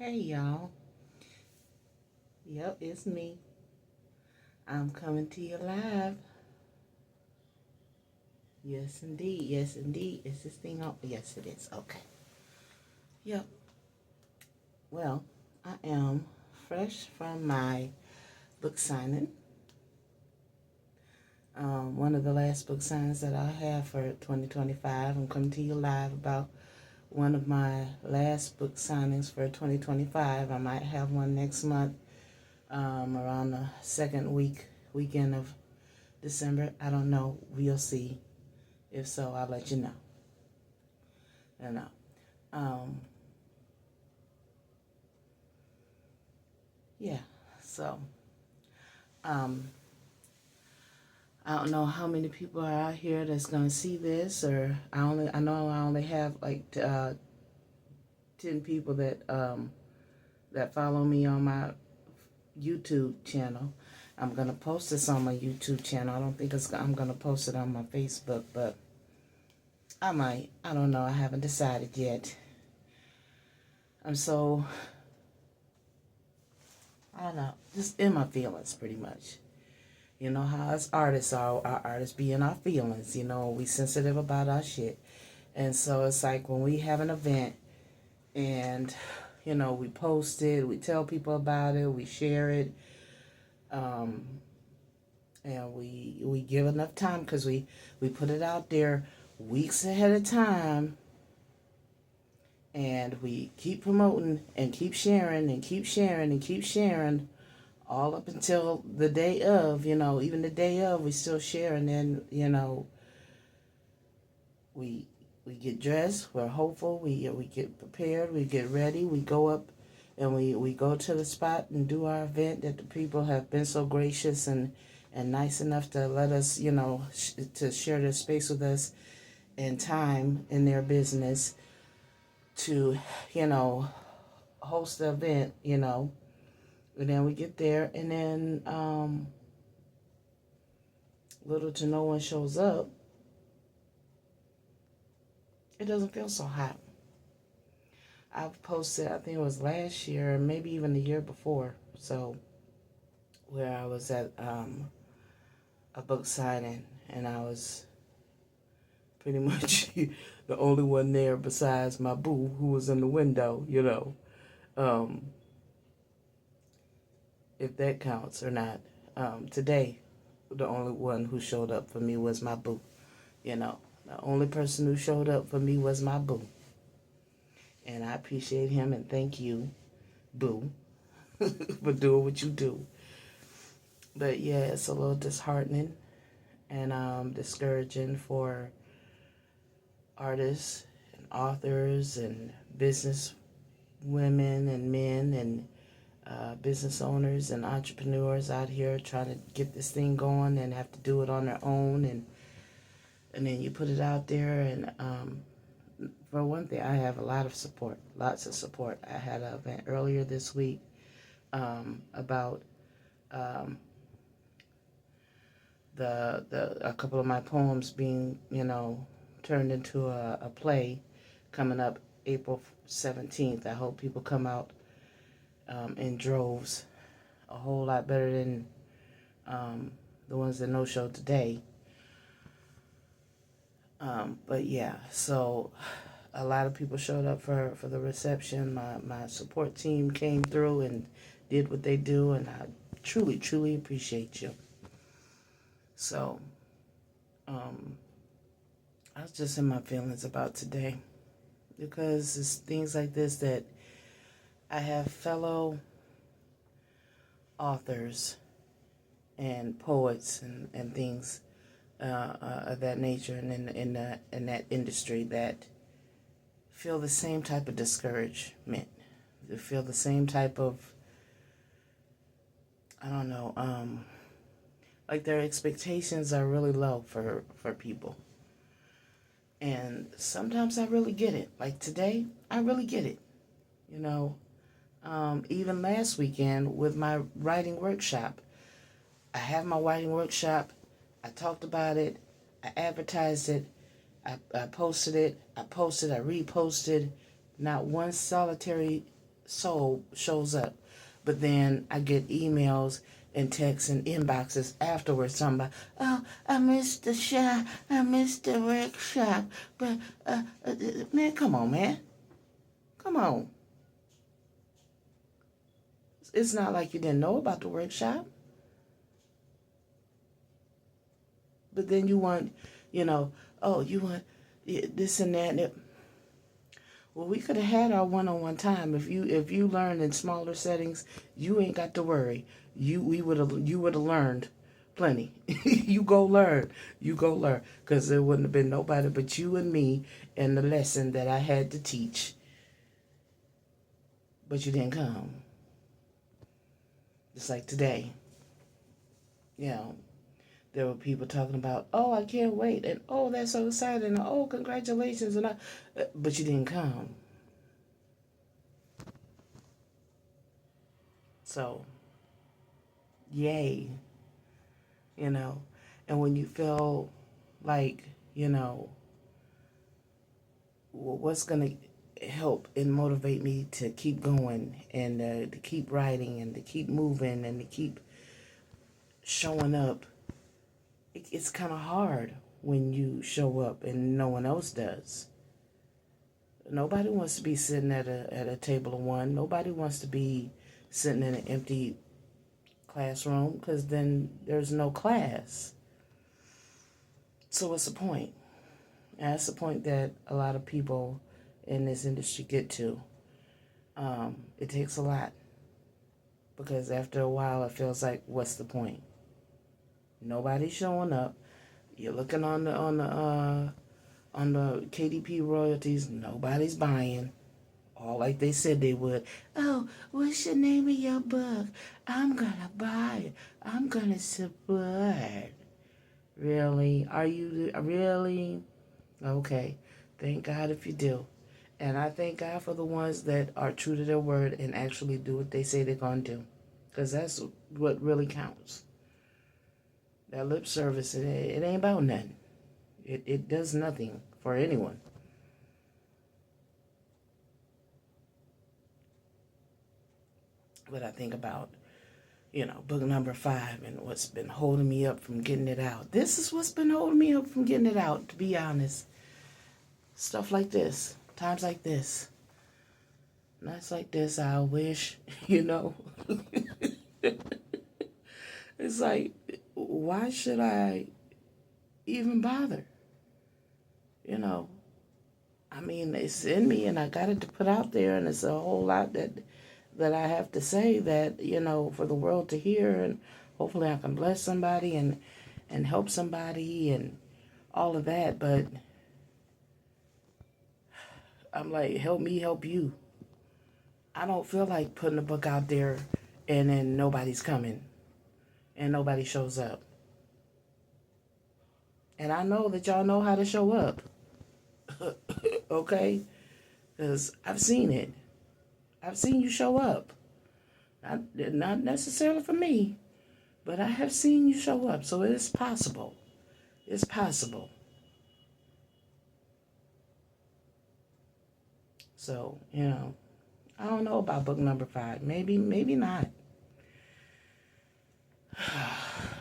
Hey y'all. Yep, it's me. I'm coming to you live. Yes, indeed. Yes, indeed. Is this thing on? Yes, it is. Okay. Yep. Well, I am fresh from my book signing. One of the last book signings that I have for 2025. I'm coming to you live about one of my last book signings for 2025. I might have one next month, around the weekend of December. I don't know. We'll see. If so, I'll let you know. Um, yeah. So, um, I don't know how many people are out here that's gonna see this, or I know I only have like 10 people that follow me on my YouTube channel. I'm gonna post this on my YouTube channel. I don't think I'm gonna post it on my Facebook, but I might. I don't know. I haven't decided yet. I'm so, I don't know, just in my feelings pretty much. You know how us artists are, our artists be in our feelings, we sensitive about our shit. And so it's like when we have an event and, we post it, we tell people about it, we share it, and we give enough time because we put it out there weeks ahead of time, and we keep promoting and keep sharing and keep sharing and keep sharing all up until the day of, even the day of, we still share, and then, we get dressed, we're hopeful, we get prepared, we get ready, we go up, and we go to the spot and do our event that the people have been so gracious and nice enough to let us, to share their space with us and time in their business to, host the event, and then we get there, and then little to no one shows up. It doesn't feel so hot. I've posted, I think it was last year, maybe even the year before, so where I was at a book signing, and I was pretty much the only one there besides my boo, who was in the window, if that counts or not. Today, the only one who showed up for me was my boo. The only person who showed up for me was my boo. And I appreciate him and thank you, boo, for doing what you do. But yeah, it's a little disheartening and discouraging for artists and authors and business women and men and business owners and entrepreneurs out here trying to get this thing going and have to do it on their own, and then you put it out there, and for one thing, I have a lot of support, lots of support. I had an event earlier this week about a couple of my poems being turned into a play coming up April 17th. I hope people come out in droves, a whole lot better than the ones that no show today. But yeah, so a lot of people showed up for the reception. My support team came through and did what they do, and I truly, truly appreciate you. So, I was just in my feelings about today because it's things like this that I have fellow authors and poets and things of that nature, and in that industry, that feel the same type of discouragement. They feel the same type of, I don't know, like their expectations are really low for people. And sometimes I really get it. Like today, I really get it. Even last weekend with my writing workshop, I have my writing workshop. I talked about it. I advertised it. I posted it. I reposted. Not one solitary soul shows up. But then I get emails and texts and inboxes afterwards talking about, oh, I missed the shop, I missed the workshop. But, man, come on, man. Come on. It's not like you didn't know about the workshop. But then you want, oh, you want this and that. And well, we could have had our one-on-one time. If you learned in smaller settings, you ain't got to worry. You would have learned plenty. You go learn. Because there wouldn't have been nobody but you and me and the lesson that I had to teach. But you didn't come. Just like today. There were people talking about, oh, I can't wait, and oh, that's so exciting, and oh, congratulations, and but you didn't come. So, yay, and when you feel like, what's going to help and motivate me to keep going and to keep writing and to keep moving and to keep showing up, it's kind of hard when you show up and no one else does. Nobody wants to be sitting at a table of one. Nobody wants to be sitting in an empty classroom, because then there's no class. So what's the point? And that's the point that a lot of people in this industry get to. It takes a lot, because after a while it feels like, what's the point? Nobody's showing up. You're looking on the KDP royalties. Nobody's buying. All like they said they would. Oh, what's the name of your book? I'm gonna buy it. I'm gonna support. Really? Are you really? Okay. Thank God if you do. And I thank God for the ones that are true to their word and actually do what they say they're gonna do, because that's what really counts. That lip service, it ain't about nothing. It does nothing for anyone. But I think about, book number 5 and what's been holding me up from getting it out. This is what's been holding me up from getting it out, to be honest. Stuff like this. Times like this. Nights like this, I wish, It's like, why should I even bother? I mean, it's in me and I got it to put out there, and it's a whole lot that I have to say that, for the world to hear, and hopefully I can bless somebody and help somebody and all of that. But I'm like, help me help you. I don't feel like putting a book out there and then nobody's coming and nobody shows up. And I know that y'all know how to show up. Okay? Because I've seen it. I've seen you show up. Not necessarily for me, but I have seen you show up. So it is possible. It's possible. So, I don't know about book number 5. Maybe not.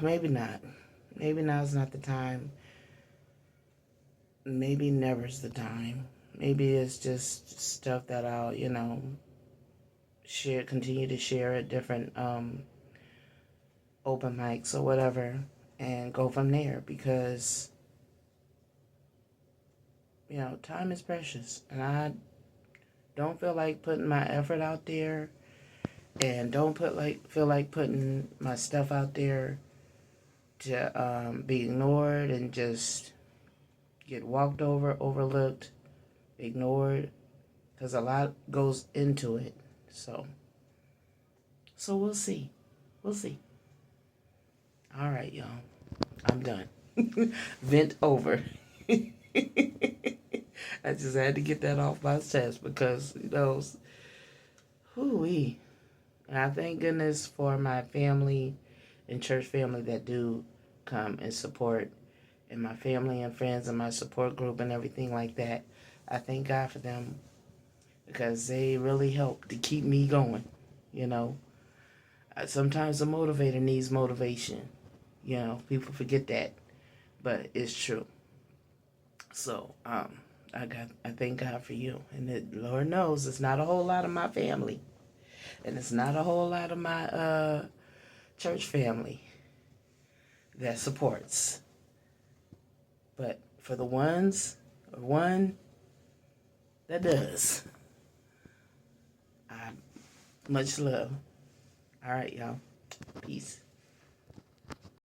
Maybe not. Maybe now's not the time. Maybe never's the time. Maybe it's just stuff that I'll, continue to share at different open mics or whatever, and go from there, because, time is precious, and I don't feel like putting my effort out there, and don't feel like putting my stuff out there to be ignored and just get walked over, overlooked, ignored, because a lot goes into it. So we'll see. We'll see. All right, y'all. I'm done. Vent over. I just had to get that off my chest, because, hoo-wee. And I thank goodness for my family and church family that do come and support, and my family and friends and my support group and everything like that. I thank God for them. because they really help to keep me going. You know, sometimes a motivator needs motivation. You know, people forget that, but it's true. So, I thank God for you, and Lord knows it's not a whole lot of my family, and it's not a whole lot of my church family that supports. But for the ones, or one that does, much love. All right, y'all. Peace.